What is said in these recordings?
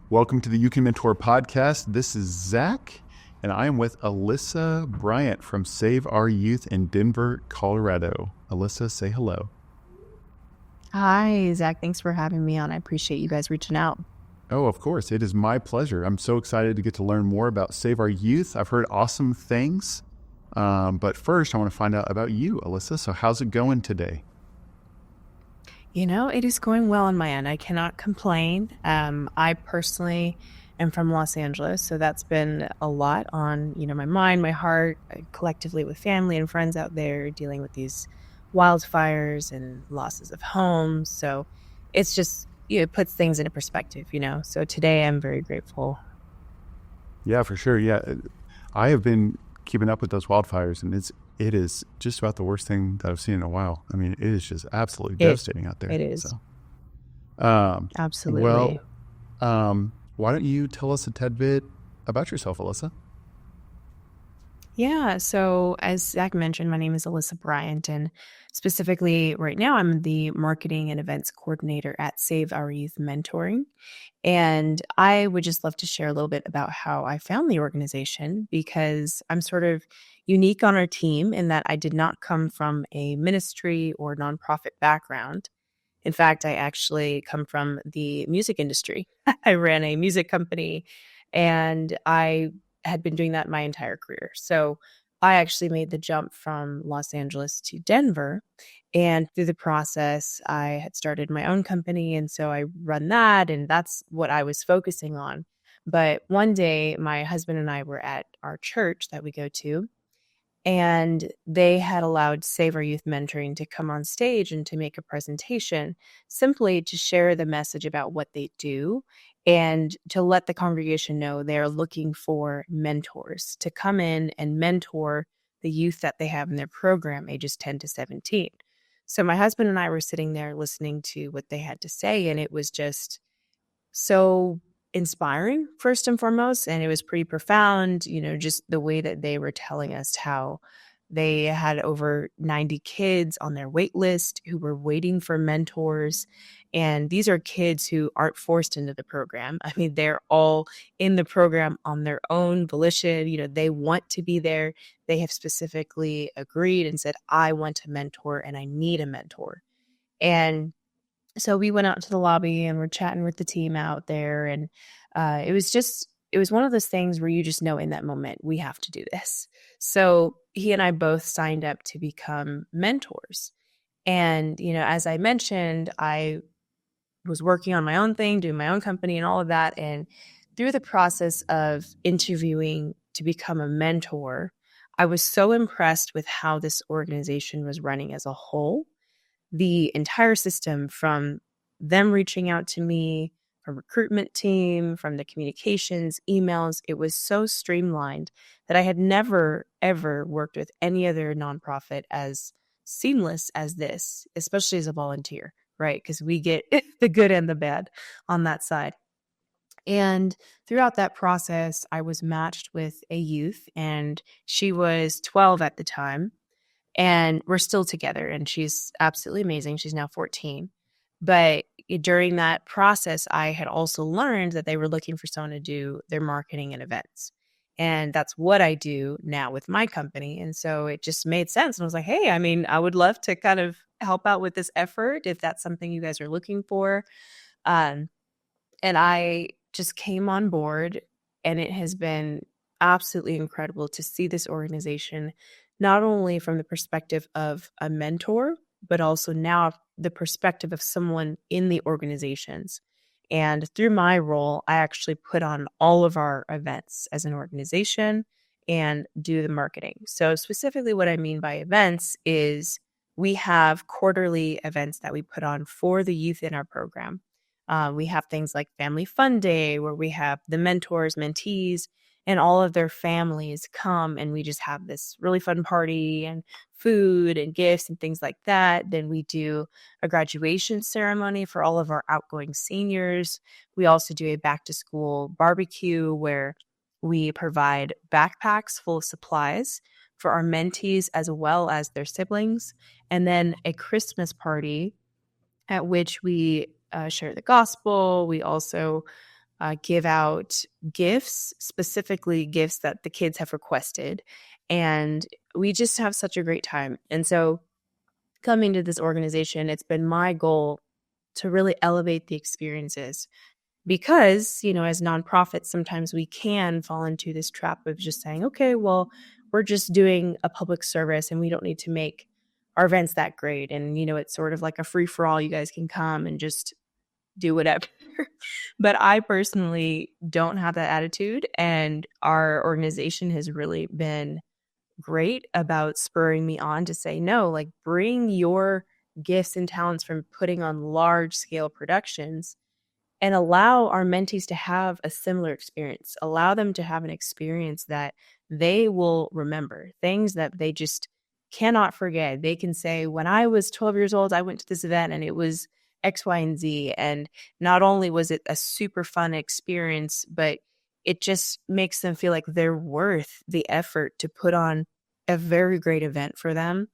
Welcome to the You Can Mentor podcast. This is Zach, and I am with Alyssa Bryant from Save Our Youth in Denver, Colorado. Alyssa, say hello. Hi, Zach. Thanks for having me on. I appreciate you guys reaching out. Oh, of course. It is my pleasure. I'm so excited to get to learn more about Save Our Youth. I've heard awesome things. But first, I want to find out about you, Alyssa. So how's it going today? It is going well on my end. I cannot complain. I personally am from Los Angeles, so that's been a lot on, my mind, my heart, collectively with family and friends out there dealing with these wildfires and losses of homes. So it's just, it puts things into perspective. So today I'm very grateful. Yeah, for sure. Yeah. I have been keeping up with those wildfires, and it is just about the worst thing that I've seen in a while. I mean, it is just absolutely It devastating out there. it is. So, um, Absolutely. well, why don't you tell us a tad bit about yourself, Alyssa? Yeah. So as Zach mentioned, my name is Alyssa Bryant, and specifically right now I'm the marketing and events coordinator at Save Our Youth Mentoring. And I would just love to share a little bit about how I found the organization because I'm sort of unique on our team in that I did not come from a ministry or nonprofit background. In fact, I actually come from the music industry. I ran a music company and I had been doing that my entire career. So I actually made the jump from Los Angeles to Denver. And through the process, I had started my own company. And so I run that, and that's what I was focusing on. But one day, my husband and I were at our church that we go to, and they had allowed Save Our Youth Mentoring to come on stage and to make a presentation simply to share the message about what they do and to let the congregation know they're looking for mentors to come in and mentor the youth that they have in their program, ages 10 to 17. So my husband and I were sitting there listening to what they had to say, and it was just so inspiring, first and foremost. And it was pretty profound, just the way that they were telling us how they had over 90 kids on their wait list who were waiting for mentors. And these are kids who aren't forced into the program. I mean, they're all in the program on their own volition. They want to be there. They have specifically agreed and said, I want a mentor and I need a mentor. And so we went out to the lobby and we're chatting with the team out there. And it was one of those things where you just know in that moment, we have to do this. So he and I both signed up to become mentors. And, as I mentioned, I was working on my own thing, doing my own company and all of that. And through the process of interviewing to become a mentor, I was so impressed with how this organization was running as a whole, the entire system, from them reaching out to me, from recruitment team, from the communications, emails. It was so streamlined that I had never, ever worked with any other nonprofit as seamless as this, especially as a volunteer, right? Because we get the good and the bad on that side. And throughout that process, I was matched with a youth, and she was 12 at the time, and we're still together, and she's absolutely amazing. She's now 14. But during that process, I had also learned that they were looking for someone to do their marketing and events. And that's what I do now with my company. And so it just made sense. And I was like, hey, I mean, I would love to kind of help out with this effort if that's something you guys are looking for. Um, and I just came on board, and it has been absolutely incredible to see this organization, not only from the perspective of a mentor, but also now the perspective of someone in the organizations. And through my role, I actually put on all of our events as an organization and do the marketing. So specifically what I mean by events is we have quarterly events that we put on for the youth in our program. We have things like Family Fun Day, where we have the mentors, mentees, and all of their families come, and we just have this really fun party and food and gifts and things like that. Then we do a graduation ceremony for all of our outgoing seniors. We also do a back to school barbecue where we provide backpacks full of supplies for our mentees as well as their siblings. And then a Christmas party at which we share the gospel. We also give out gifts, specifically gifts that the kids have requested. And we just have such a great time. And so coming to this organization, it's been my goal to really elevate the experiences because, as nonprofits, sometimes we can fall into this trap of just saying, okay, well, we're just doing a public service and we don't need to make our events that great. And, it's sort of like a free for all. You guys can come and just do whatever. But I personally don't have that attitude. And our organization has really been great about spurring me on to say, no, like bring your gifts and talents from putting on large scale productions and allow our mentees to have a similar experience. Allow them to have an experience that they will remember, things that they just cannot forget. They can say, when I was 12 years old, I went to this event and it was X, Y, and Z. And not only was it a super fun experience, but it just makes them feel like they're worth the effort to put on a very great event for them.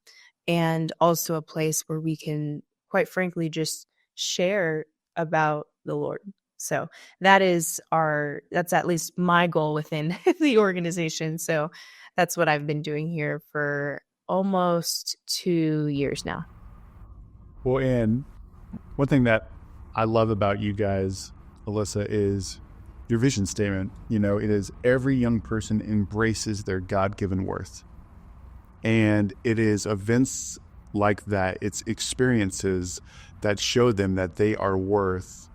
And also a place where we can, quite frankly, just share about the Lord. So that's at least my goal within the organization. So that's what I've been doing here for almost 2 years now. Well, and one thing that I love about you guys, Alyssa, is your vision statement. It is every young person embraces their God-given worth. And it is events like that, it's experiences that show them that they are worth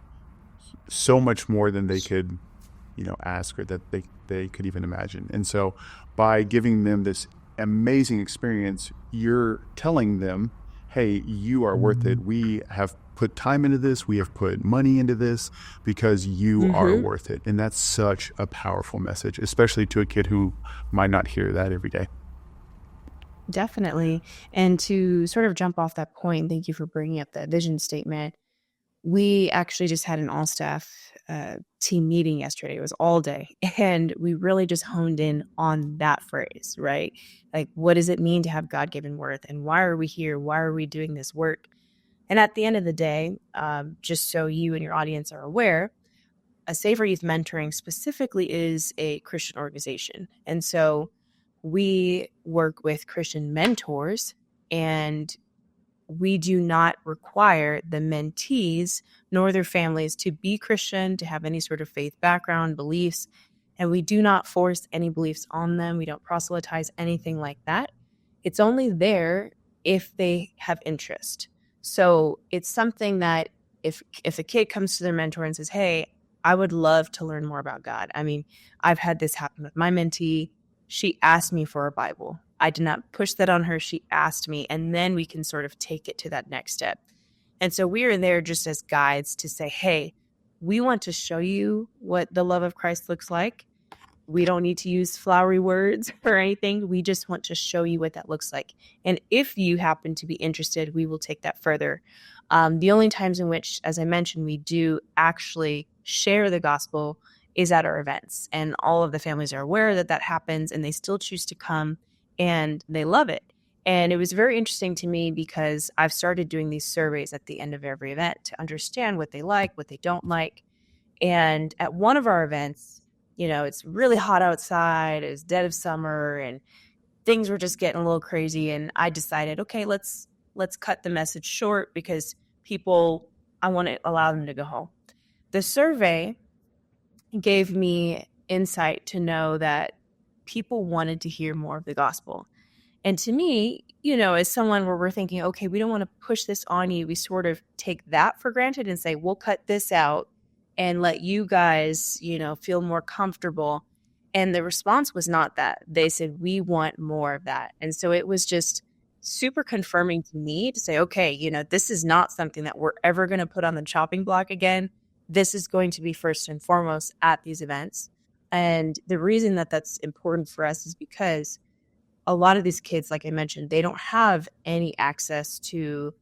so much more than they could, ask or that they could even imagine. And so by giving them this amazing experience, you're telling them, hey, you are worth it. We have put time into this. We have put money into this because you are worth it. And that's such a powerful message, especially to a kid who might not hear that every day. Definitely. And to sort of jump off that point, thank you for bringing up that vision statement. We actually just had an all staff team meeting yesterday. It was all day. And we really just honed in on that phrase, right? Like, what does it mean to have God given worth? And why are we here? Why are we doing this work? And at the end of the day, just so you and your audience are aware, a Save Our Youth Mentoring specifically is a Christian organization. And so we work with Christian mentors, and we do not require the mentees nor their families to be Christian, to have any sort of faith background, beliefs, and we do not force any beliefs on them. We don't proselytize anything like that. It's only there if they have interest. So it's something that if a kid comes to their mentor and says, hey, I would love to learn more about God. I mean, I've had this happen with my mentee. She asked me for a Bible. I did not push that on her. She asked me, and then we can sort of take it to that next step. And so we are there just as guides to say, hey, we want to show you what the love of Christ looks like. We don't need to use flowery words or anything. We just want to show you what that looks like. And if you happen to be interested, we will take that further. The only times in which, as I mentioned, we do actually share the gospel is at our events. And all of the families are aware that that happens, and they still choose to come, and they love it. And it was very interesting to me because I've started doing these surveys at the end of every event to understand what they like, what they don't like. And at one of our events, it's really hot outside, it's dead of summer, and things were just getting a little crazy. And I decided, okay, let's cut the message short because I want to allow them to go home. The survey gave me insight to know that people wanted to hear more of the gospel. And to me, as someone where we're thinking, okay, we don't want to push this on you, we sort of take that for granted and say, we'll cut this out and let you guys, feel more comfortable. And the response was not that. They said, we want more of that. And so it was just super confirming to me to say, okay, this is not something that we're ever going to put on the chopping block again. This is going to be first and foremost at these events. And the reason that that's important for us is because a lot of these kids, like I mentioned, they don't have any access to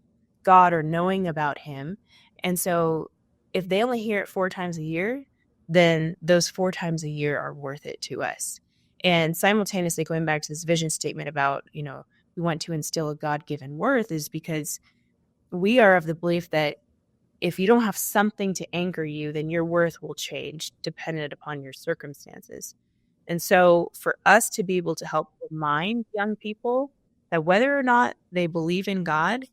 God or knowing about him. And so if they only hear it 4 times a year, then those 4 times a year are worth it to us. And simultaneously going back to this vision statement about, we want to instill a God-given worth is because we are of the belief that if you don't have something to anchor you, then your worth will change dependent upon your circumstances. And so for us to be able to help remind young people that whether or not they believe in God,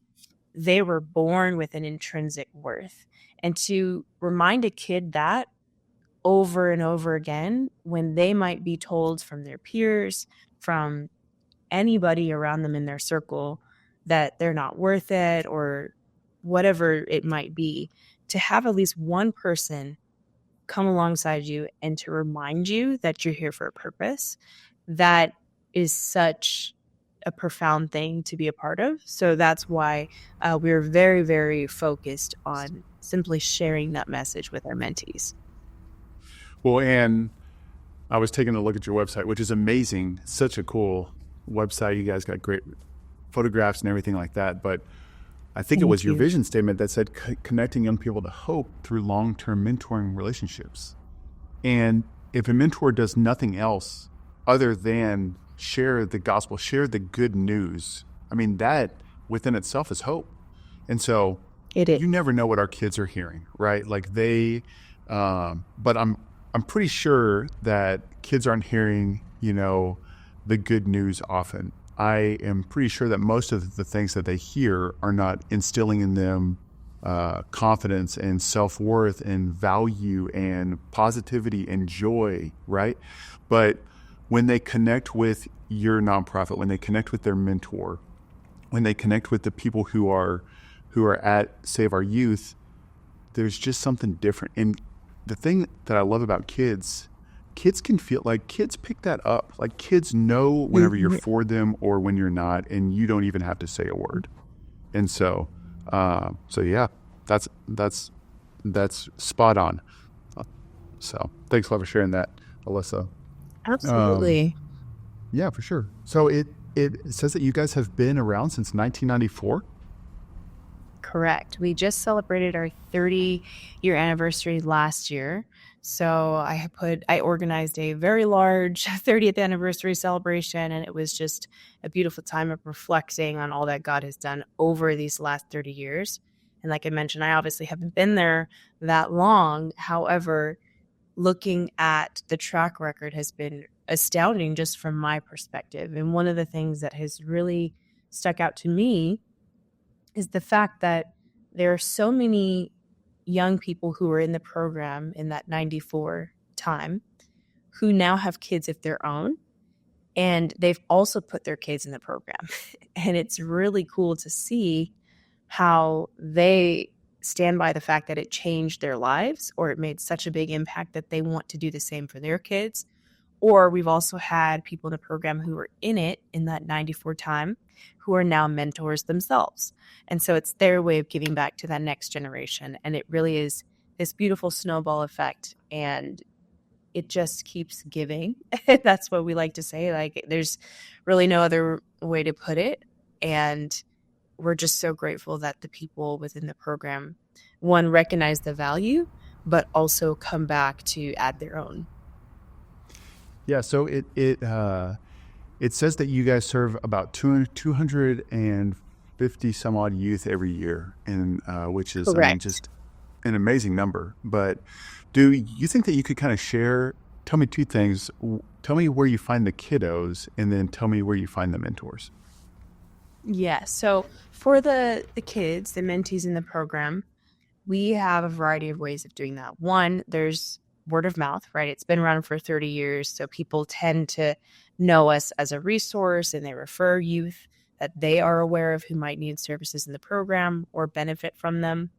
they were born with an intrinsic worth. And to remind a kid that over and over again when they might be told from their peers, from anybody around them in their circle, that they're not worth it or whatever it might be, to have at least one person come alongside you and to remind you that you're here for a purpose, that is such a profound thing to be a part of. So that's why we're very, very focused on simply sharing that message with our mentees. Well, and I was taking a look at your website, which is amazing. Such a cool website. You guys got great photographs and everything like that. But I think it was Thank your you. vision statement that said connecting young people to hope through long-term mentoring relationships. And if a mentor does nothing else other than share the gospel, share the good news, I mean, that within itself is hope. And so It is. you never know what our kids are hearing, right? Like but I'm pretty sure that kids aren't hearing, the good news often. I am pretty sure that most of the things that they hear are not instilling in them confidence and self-worth and value and positivity and joy, right? But when they connect with your nonprofit, when they connect with their mentor, when they connect with the people who are at Save Our Youth, there's just something different. And the thing that I love about kids can feel like kids pick that up. Like kids know whenever you're Mhm. for them or when you're not, and you don't even have to say a word. And so yeah, that's spot on. So thanks a lot for sharing that, Alyssa. Um, Absolutely. yeah, for sure. So it says that you guys have been around since 1994. Correct. We just celebrated our 30-year anniversary last year. So I organized a very large 30th anniversary celebration, and it was just a beautiful time of reflecting on all that God has done over these last 30 years. And like I mentioned, I obviously haven't been there that long. However, looking at the track record has been astounding just from my perspective. And one of the things that has really stuck out to me is the fact that there are so many young people who were in the program in that 94 time who now have kids of their own, and they've also put their kids in the program. And it's really cool to see how they stand by the fact that it changed their lives or it made such a big impact that they want to do the same for their kids. Or we've also had people in the program who were in it in that 94 time who are now mentors themselves. And so it's their way of giving back to that next generation. And it really is this beautiful snowball effect. And it just keeps giving. That's what we like to say. Like, there's really no other way to put it. And we're just so grateful that the people within the program, one, recognize the value, but also come back to add their own. Yeah, so it says that you guys serve about 250 some odd youth every year, and which is, I mean, Correct. just an amazing number. But do you think that you could kind of share? Tell me two things. Tell me where you find the kiddos, and then tell me where you find the mentors. Yeah. So for the kids, the mentees in the program, we have a variety of ways of doing that. One, there's word of mouth, right? It's been around for 30 years. So people tend to know us as a resource and they refer youth that they are aware of who might need services in the program or benefit from them.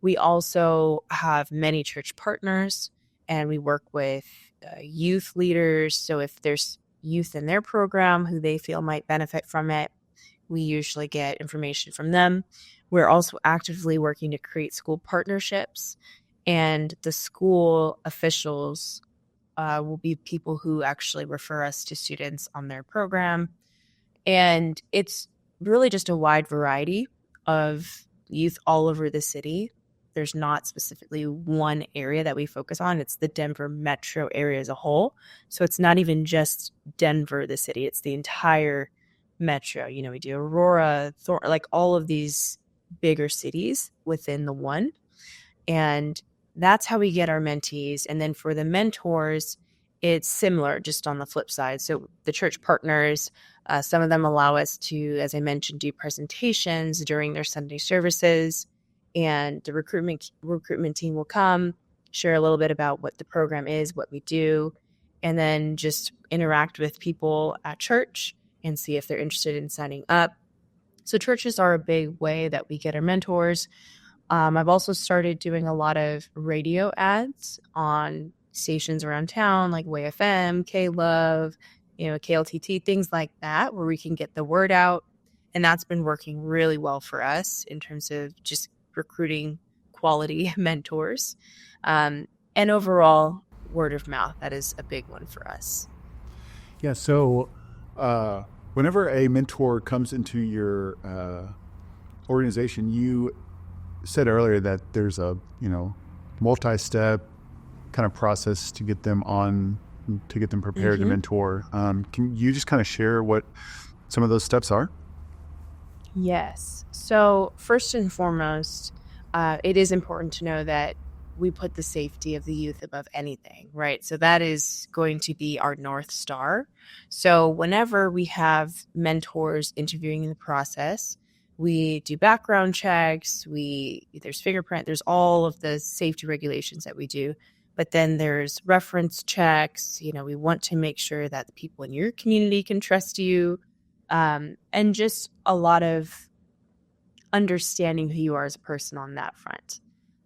We also have many church partners and we work with youth leaders. So if there's youth in their program who they feel might benefit from it, we usually get information from them. We're also actively working to create school partnerships, and the school officials will be people who actually refer us to students on their program. And it's really just a wide variety of youth all over the city. There's not specifically one area that we focus on. It's the Denver metro area as a whole. So it's not even just Denver, the city, it's the entire metro. We do Aurora, like all of these bigger cities within the one. And that's how we get our mentees. And then for the mentors, it's similar, just on the flip side. So the church partners, some of them allow us to, as I mentioned, do presentations during their Sunday services. And the recruitment team will come, share a little bit about what the program is, what we do, and then just interact with people at church and see if they're interested in signing up. So churches are a big way that we get our mentors. I've also started doing a lot of radio ads on stations around town, like Way FM, K Love, KLTT, things like that, where we can get the word out. And that's been working really well for us in terms of just recruiting quality mentors. And overall, word of mouth, that is a big one for us. Yeah. So, whenever a mentor comes into your organization, you said earlier that there's a multi-step kind of process to get them prepared to mentor. Can you just kind of share what some of those steps are? Yes. So first and foremost, it is important to know that we put the safety of the youth above anything, right? So that is going to be our North Star. So whenever we have mentors interviewing in the process, we do background checks, there's fingerprint, there's all of the safety regulations that we do. But then there's reference checks. We want to make sure that the people in your community can trust you, and just a lot of understanding who you are as a person on that front.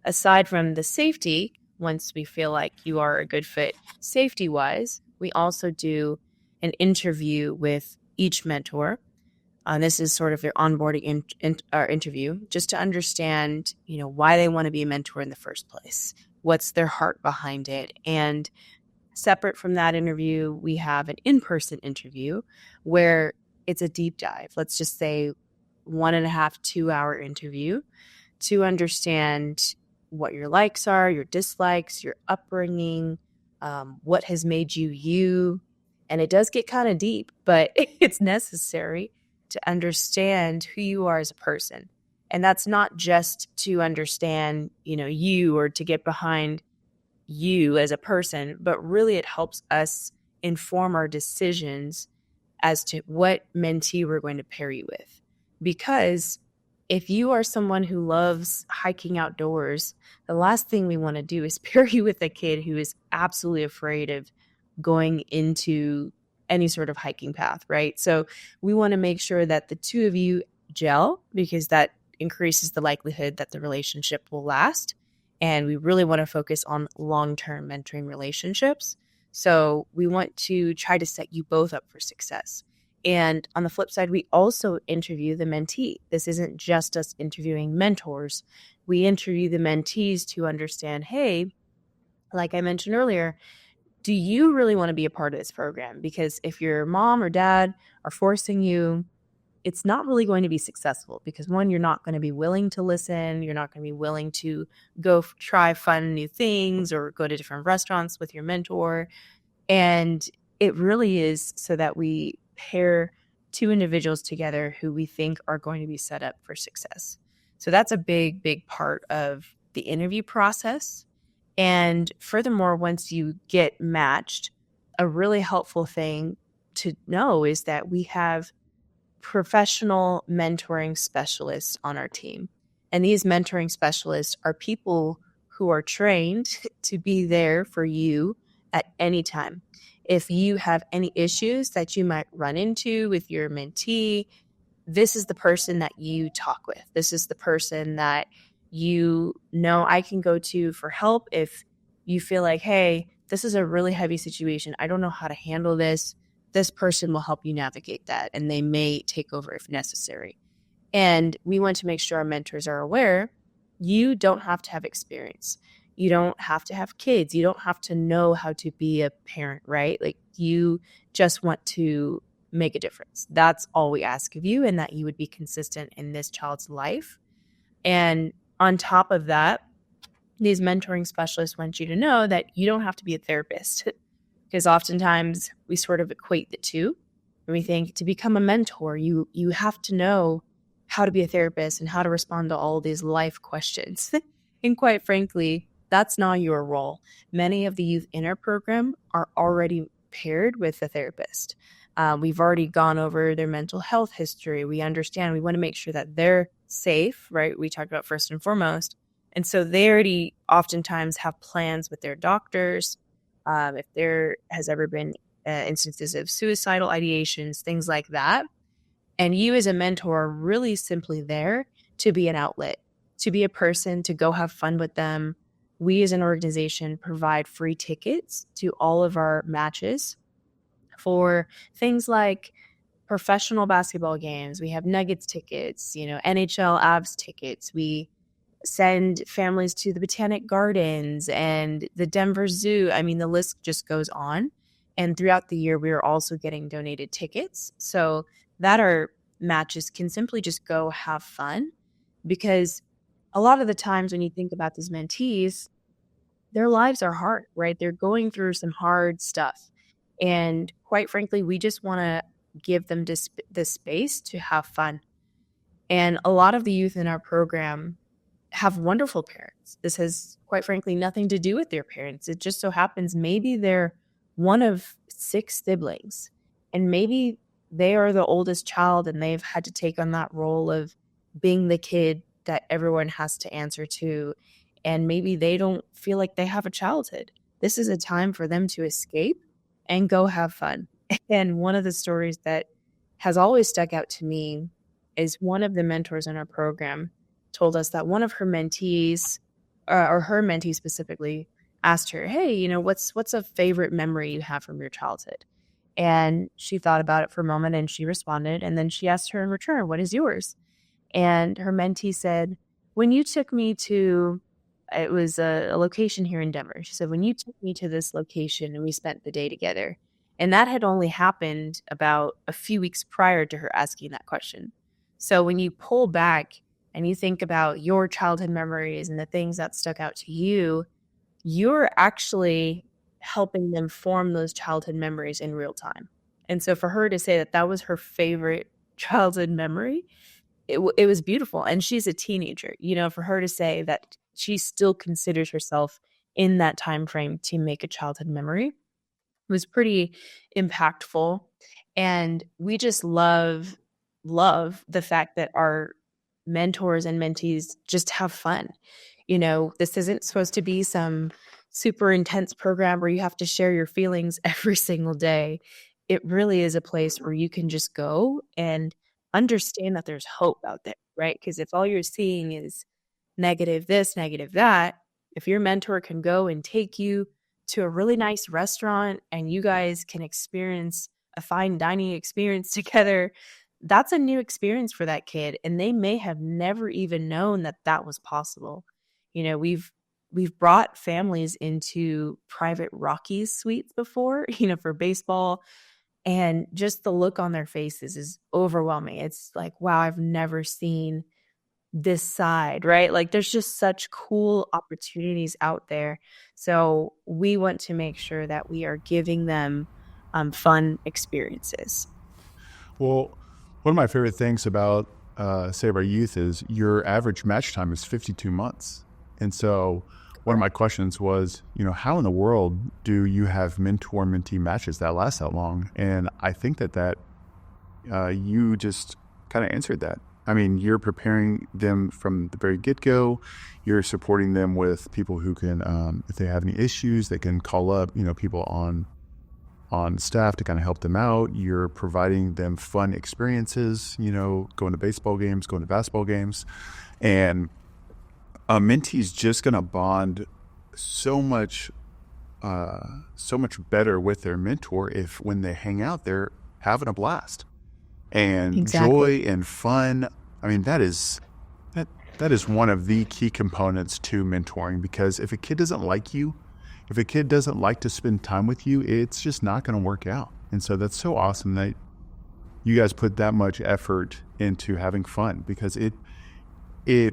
Aside from the safety, once we feel like you are a good fit safety-wise, we also do an interview with each mentor. This is sort of their onboarding interview, just to understand, why they want to be a mentor in the first place. What's their heart behind it? And separate from that interview, we have an in-person interview where it's a deep dive. Let's just say 1.5, 2-hour interview to understand what your likes are, your dislikes, your upbringing, what has made you you. And it does get kind of deep, but it's necessary to understand who you are as a person. And that's not just to understand, you, or to get behind you as a person, but really it helps us inform our decisions as to what mentee we're going to pair you with. Because if you are someone who loves hiking outdoors, the last thing we want to do is pair you with a kid who is absolutely afraid of going into any sort of hiking path, right? So we want to make sure that the two of you gel, because that increases the likelihood that the relationship will last. And we really want to focus on long-term mentoring relationships. So we want to try to set you both up for success. And on the flip side, we also interview the mentee. This isn't just us interviewing mentors. We interview the mentees to understand, hey, like I mentioned earlier, do you really want to be a part of this program? Because if your mom or dad are forcing you, it's not really going to be successful, because one, you're not going to be willing to listen. You're not going to be willing to go try fun new things or go to different restaurants with your mentor. And it really is so that we pair two individuals together who we think are going to be set up for success. So that's a big, big part of the interview process. And furthermore, once you get matched, a really helpful thing to know is that we have professional mentoring specialists on our team. And these mentoring specialists are people who are trained to be there for you at any time. If you have any issues that you might run into with your mentee, this is the person that you talk with. This is the person that I can go to for help if you feel like, hey, this is a really heavy situation. I don't know how to handle this. This person will help you navigate that, and they may take over if necessary. And we want to make sure our mentors are aware you don't have to have experience. You don't have to have kids. You don't have to know how to be a parent, right? Like, you just want to make a difference. That's all we ask of you, and that you would be consistent in this child's life. And on top of that, these mentoring specialists want you to know that you don't have to be a therapist, because oftentimes we sort of equate the two. And we think to become a mentor, you have to know how to be a therapist and how to respond to all these life questions. And quite frankly, that's not your role. Many of the youth in our program are already paired with a therapist. We've already gone over their mental health history. We understand, we want to make sure that they're safe, right? We talked about first and foremost. And so they already oftentimes have plans with their doctors. If there has ever been instances of suicidal ideations, things like that. And you as a mentor are really simply there to be an outlet, to be a person, to go have fun with them. We as an organization provide free tickets to all of our matches for things like professional basketball games. We have Nuggets tickets, NHL Avs tickets. We send families to the Botanic Gardens and the Denver Zoo. I mean, the list just goes on. And throughout the year, we are also getting donated tickets so that our matches can simply just go have fun. Because a lot of the times when you think about these mentees, their lives are hard, right? They're going through some hard stuff. And quite frankly, we just want to give them the space to have fun. And a lot of the youth in our program have wonderful parents. This has, quite frankly, nothing to do with their parents. It just so happens maybe they're one of 6 siblings, and maybe they are the oldest child and they've had to take on that role of being the kid that everyone has to answer to. And maybe they don't feel like they have a childhood. This is a time for them to escape and go have fun. And one of the stories that has always stuck out to me is one of the mentors in our program told us that one of her mentees, or her mentee specifically, asked her, "Hey, what's a favorite memory you have from your childhood?" And she thought about it for a moment and she responded. And then she asked her in return, "What is yours?" And her mentee said, "When you took me to," it was a location here in Denver. She said, "When you took me to this location and we spent the day together." And that had only happened about a few weeks prior to her asking that question. So when you pull back and you think about your childhood memories and the things that stuck out to you, you're actually helping them form those childhood memories in real time. And so for her to say that that was her favorite childhood memory, it was beautiful. And she's a teenager, for her to say that she still considers herself in that time frame to make a childhood memory was pretty impactful. And we just love the fact that our mentors and mentees just have fun. This isn't supposed to be some super intense program where you have to share your feelings every single day. It really is a place where you can just go and understand that there's hope out there, right? Because if all you're seeing is negative this, negative that, if your mentor can go and take you to a really nice restaurant and you guys can experience a fine dining experience together, that's a new experience for that kid. And they may have never even known that that was possible. We've brought families into private Rockies suites before, for baseball. And just the look on their faces is overwhelming. It's like, wow, I've never seen this side, right? Like there's just such cool opportunities out there. So we want to make sure that we are giving them fun experiences. Well, one of my favorite things about Save Our Youth is your average match time is 52 months. And so one of my questions was, how in the world do you have mentor-mentee matches that last that long? And I think that you just kind of answered that. I mean, you're preparing them from the very get-go. You're supporting them with people who can, if they have any issues, they can call up, people on staff to kind of help them out. You're providing them fun experiences, going to baseball games, going to basketball games. And a mentee's just going to bond so much better with their mentor if when they hang out, they're having a blast. And Exactly. joy and fun. I mean, that is one of the key components to mentoring, because if a kid doesn't like you, if a kid doesn't like to spend time with you, it's just not going to work out. And so that's so awesome that you guys put that much effort into having fun, because it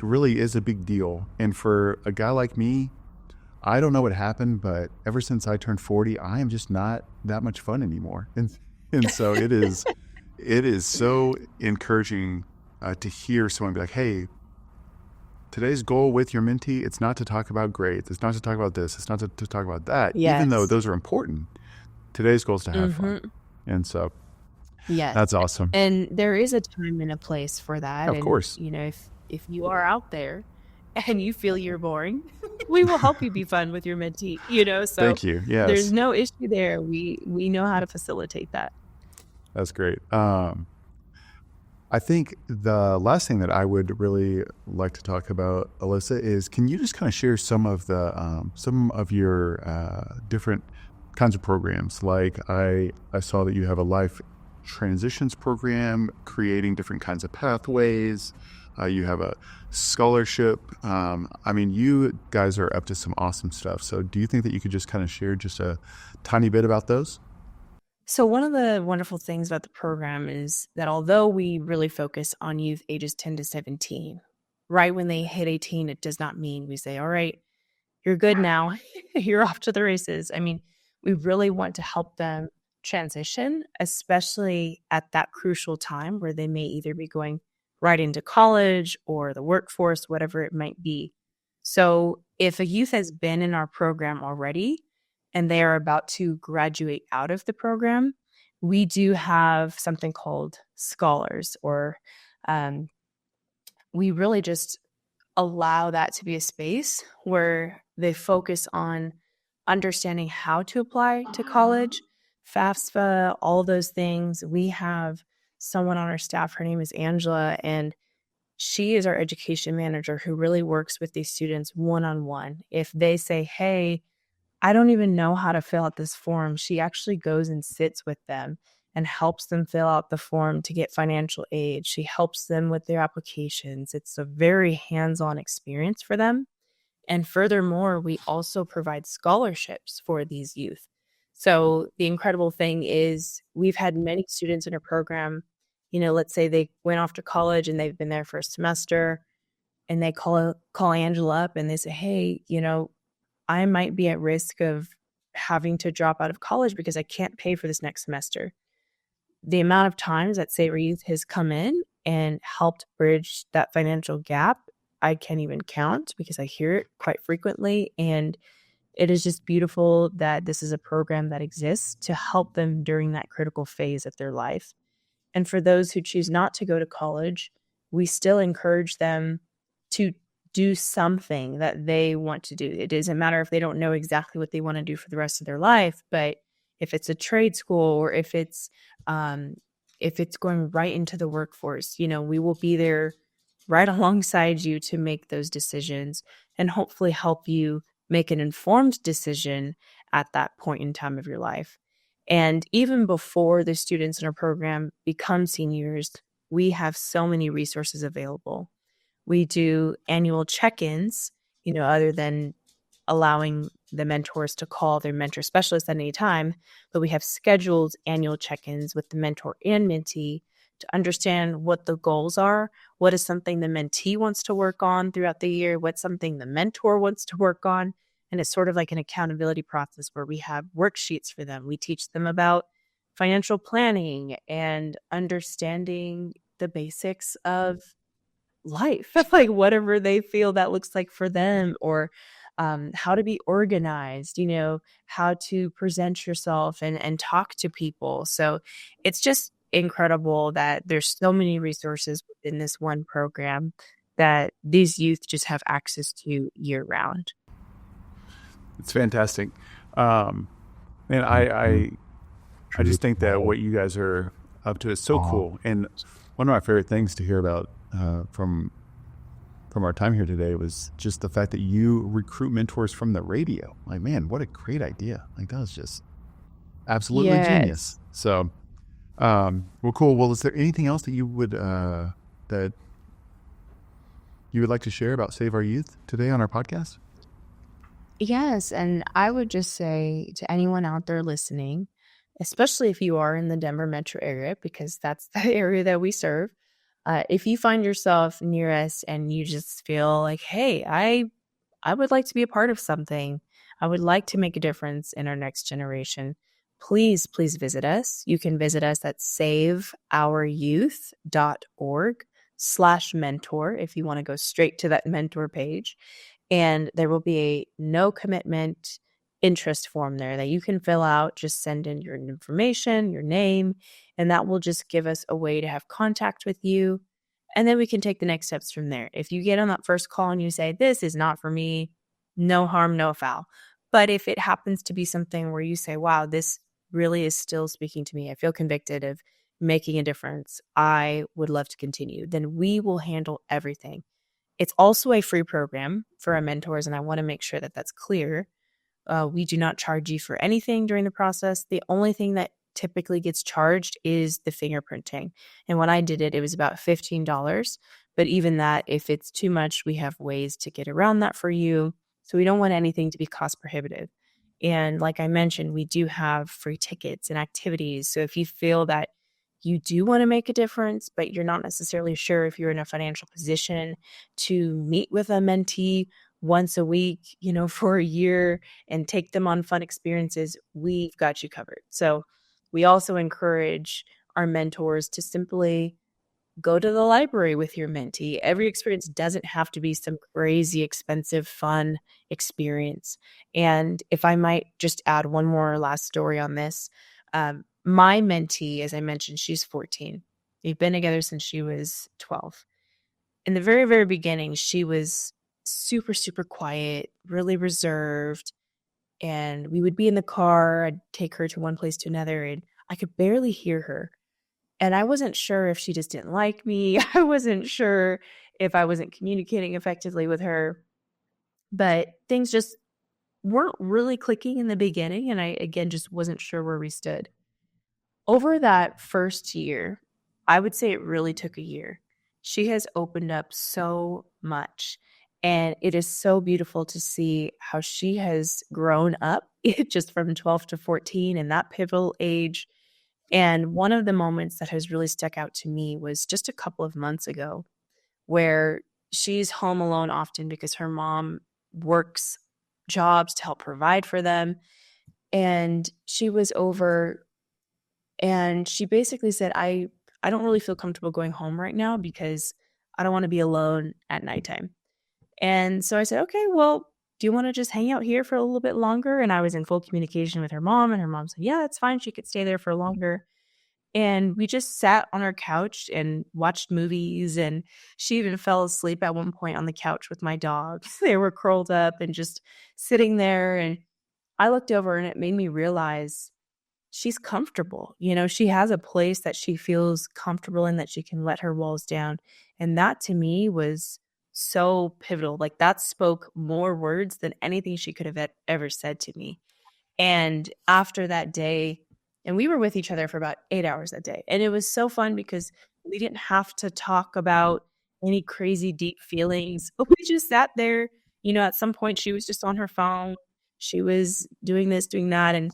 really is a big deal. And for a guy like me, I don't know what happened, but ever since I turned 40, I am just not that much fun anymore. And so it is so encouraging to hear someone be like, "Hey, today's goal with your mentee, it's not to talk about grades. It's not to talk about this. It's not to talk about that, even though Yes. those are important. Today's goal is to have fun. Mm-hmm. And so Yes. that's awesome. And there is a time and a place for that. Of And, course. if you are out there and you feel you're boring, we will help you be fun with your mentee, so Thank you. there's Yes, no issue there. We know how to facilitate that. that's great. I think the last thing that I would really like to talk about, Alyssa, is can you just kind of share some of your different kinds of programs? Like I saw that you have a life transitions program, creating different kinds of pathways. You have a scholarship. I mean, you guys are up to some awesome stuff. So, do you think that you could just kind of share just a tiny bit about those? So one of the wonderful things about the program is that although we really focus on youth ages 10 to 17, right when they hit 18, it does not mean we say, all right, you're good now. You're off to the races. I mean, we really want to help them transition, especially at that crucial time where they may either be going right into college or the workforce, whatever it might be. So if a youth has been in our program already and they are about to graduate out of the program, we do have something called scholars, or um, we really just allow that to be a space where they focus on understanding how to apply to college, FAFSA, all those things. We have someone on our staff, her name is Angela, and she is our education manager who really works with these students one on one. If they say, hey, I don't even know how to fill out this form, she actually goes and sits with them and helps them fill out the form to get financial aid. She helps them with their applications. It's a very hands-on experience for them. And furthermore, we also provide scholarships for these youth. So the incredible thing is we've had many students in our program, let's say they went off to college and they've been there for a semester, and they call Angela up and they say, hey, I might be at risk of having to drop out of college because I can't pay for this next semester. The amount of times that Savor Youth has come in and helped bridge that financial gap, I can't even count because I hear it quite frequently. And it is just beautiful that this is a program that exists to help them during that critical phase of their life. And for those who choose not to go to college, we still encourage them to do something that they want to do. It doesn't matter if they don't know exactly what they want to do for the rest of their life, but if it's a trade school or if it's going right into the workforce, we will be there right alongside you to make those decisions and hopefully help you make an informed decision at that point in time of your life. And even before the students in our program become seniors, we have so many resources available. We do annual check-ins, other than allowing the mentors to call their mentor specialist at any time, but we have scheduled annual check-ins with the mentor and mentee to understand what the goals are, what is something the mentee wants to work on throughout the year, what's something the mentor wants to work on. And it's sort of like an accountability process where we have worksheets for them. We teach them about financial planning and understanding the basics of life, like whatever they feel that looks like for them, or how to be organized, how to present yourself and talk to people. So it's just incredible that there's so many resources within this one program that these youth just have access to year round. It's fantastic. And I just think that what you guys are up to is so cool. And one of my favorite things to hear about from our time here today was just the fact that you recruit mentors from the radio. Like, man, what a great idea! Like, that was just absolutely Yes. genius. So, well, cool. Well, is there anything else that that you would like to share about Save Our Youth today on our podcast? Yes. And I would just say to anyone out there listening, especially if you are in the Denver metro area, because that's the area that we serve, if you find yourself near us and you just feel like, hey, I would like to be a part of something, I would like to make a difference in our next generation, please visit us. You can visit us at saveouryouth.org, savouryouth.org/mentor if you want to go straight to that mentor page. And there will be a no commitment interest form there that you can fill out. Just send in your information, your name, and that will just give us a way to have contact with you. And then we can take the next steps from there. If you get on that first call and you say, this is not for me, no harm, no foul. But if it happens to be something where you say, wow, this really is still speaking to me, I feel convicted of making a difference, I would love to continue, then we will handle everything. It's also a free program for our mentors, and I want to make sure that that's clear. We do not charge you for anything during the process. The only thing that typically gets charged is the fingerprinting. And when I did it, it was about $15. But even that, if it's too much, we have ways to get around that for you. So we don't want anything to be cost prohibitive. And like I mentioned, we do have free tickets and activities. So if you feel that you do want to make a difference, but you're not necessarily sure if you're in a financial position to meet with a mentee once a week, for a year and take them on fun experiences, we've got you covered. So we also encourage our mentors to simply go to the library with your mentee. Every experience doesn't have to be some crazy, expensive, fun experience. And if I might just add one more last story on this, my mentee, as I mentioned, she's 14. We've been together since she was 12. In the very, very beginning, she was super, super quiet, really reserved. And we would be in the car. I'd take her to one place to another, and I could barely hear her. And I wasn't sure if she just didn't like me. I wasn't sure if I wasn't communicating effectively with her. But things just weren't really clicking in the beginning. And I, again, just wasn't sure where we stood. Over that first year, I would say it really took a year. She has opened up so much. And it is so beautiful to see how she has grown up just from 12 to 14 in that pivotal age. And one of the moments that has really stuck out to me was just a couple of months ago, where she's home alone often because her mom works jobs to help provide for them. And she was over and she basically said, I don't really feel comfortable going home right now because I don't want to be alone at nighttime. And so I said, okay, well, do you want to just hang out here for a little bit longer? And I was in full communication with her mom, and her mom said, yeah, it's fine. She could stay there for longer. And we just sat on our couch and watched movies. And she even fell asleep at one point on the couch with my dogs. They were curled up and just sitting there. And I looked over, and it made me realize she's comfortable. She has a place that she feels comfortable in, that she can let her walls down. And that to me was so pivotal. Like, that spoke more words than anything she could have ever said to me. And after that day, and we were with each other for about 8 hours that day. And it was so fun because we didn't have to talk about any crazy deep feelings. But we just sat there. At some point she was just on her phone. She was doing this, doing that. And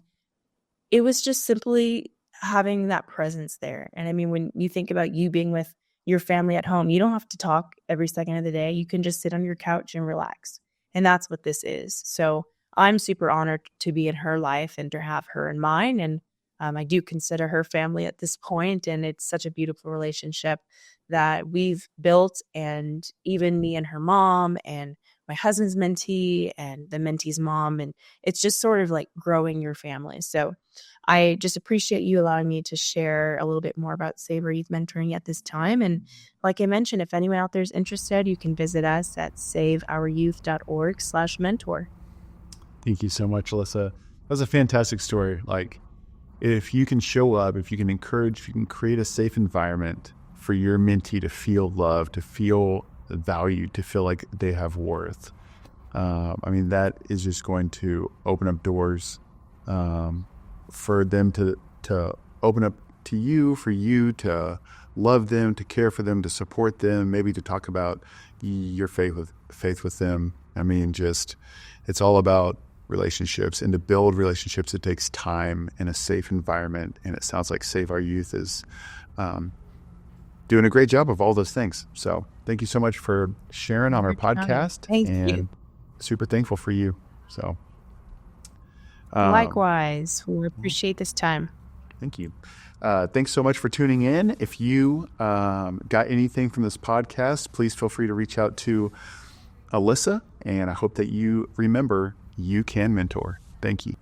it was just simply having that presence there. And I mean, when you think about you being with your family at home, you don't have to talk every second of the day. You can just sit on your couch and relax. And that's what this is. So I'm super honored to be in her life and to have her in mine. And I do consider her family at this point. And it's such a beautiful relationship that we've built. And even me and her mom and my husband's mentee and the mentee's mom. And it's just sort of like growing your family. So I just appreciate you allowing me to share a little bit more about Save Our Youth Mentoring at this time. And like I mentioned, if anyone out there is interested, you can visit us at savouryouth.org/mentor. Thank you so much, Alyssa. That was a fantastic story. Like, if you can show up, if you can encourage, if you can create a safe environment for your mentee to feel loved, to feel valued, to feel like they have worth, that is just going to open up doors for them to open up to you, for you to love them, to care for them, to support them, maybe to talk about your faith with them. It's all about relationships, and to build relationships, it takes time and a safe environment. And it sounds like Save Our Youth is doing a great job of all those things. So thank you so much for sharing on our podcast. Thank and you. Super thankful for you. So Likewise, we appreciate this time. Thank you. Thanks so much for tuning in. If you got anything from this podcast, please feel free to reach out to Alyssa, and I hope that you remember you can mentor. Thank you.